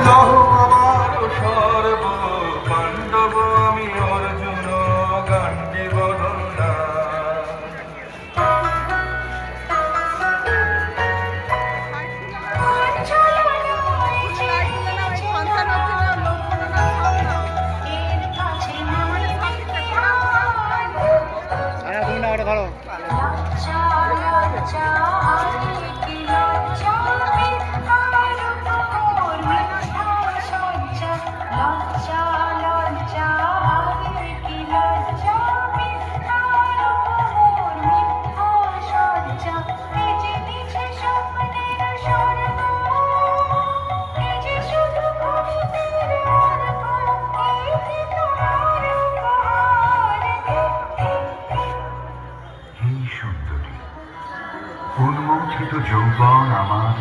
নহ আমার সর্ব পাণ্ডব আমি অর্জুন গান্ডি বদনা ধরো উন্মোচিত যৌবন আমার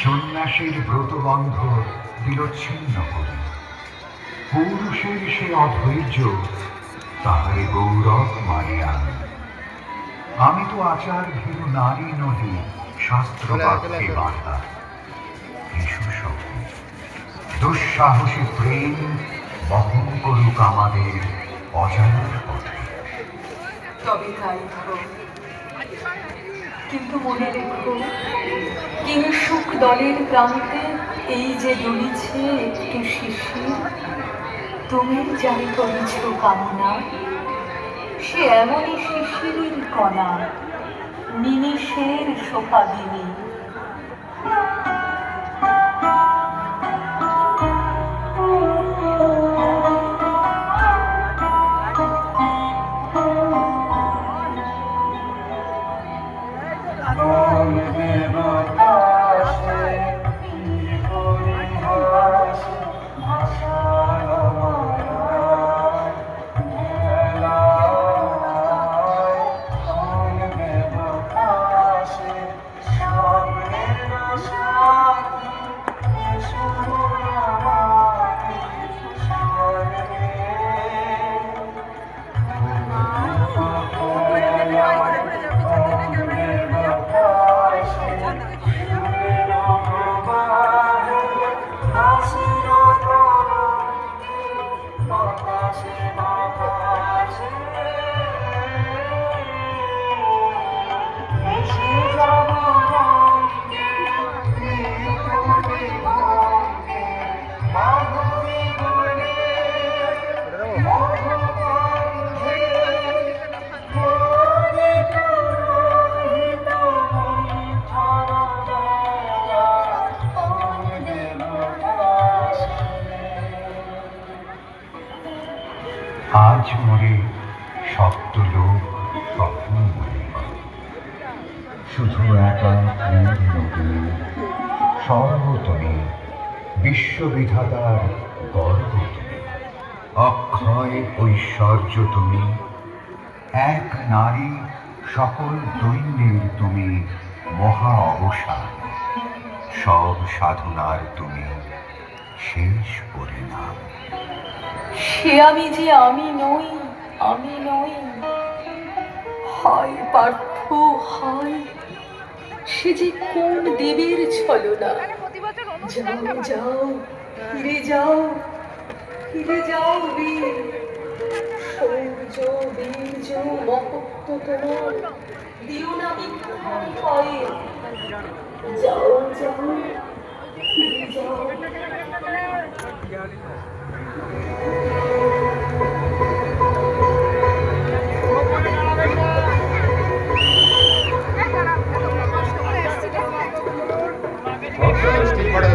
সন্ন্যাসীর ব্রতবন্ধ বিচ্ছিন্ন করি পুরুষের সে অধৈর্য তাহারে গৌরব মানিয়া আমি তো আচার ভীরু নারী নহি শাস্ত্র বাক্যে বাধা শিশু শক্তি দুঃসাহসী প্রেম বহন করুক আমাদের অজানার পথে। তবে তাই হোক, কিন্তু মনে রেখো কিংসুক দলের প্রান্তে এই যে দুলিছে একটু শিশির, তুমি যাই করেছ কামনা সে এমনই শিশিরের কণা নিমিষের সোহাগিনী। আজ মোরে সপ্ত লোক স্বপ্ন মনে হয়, শুধু একা তুমি সর্বতমে বিশ্ববিধাতার গর্ব তুমি, অক্ষয় ঐশ্বর্য তুমি, এক নারী সকল দৈন্যের তুমি মহা অবসান, সব সাধনার তুমি শেষ পরিণাম। সে আমি যে আমি নই, আমি নই, হয় পার্থ হয় সে যে কোন দেবের ছলনা। যাও যাও ফিরে যাও, ফিরে যাও বীর, শৌর্য বীর্য মহত্ব তোমার দিও না মিথ্যার ভয়ে। যাও যাও ফিরে যাও। ঠিক করে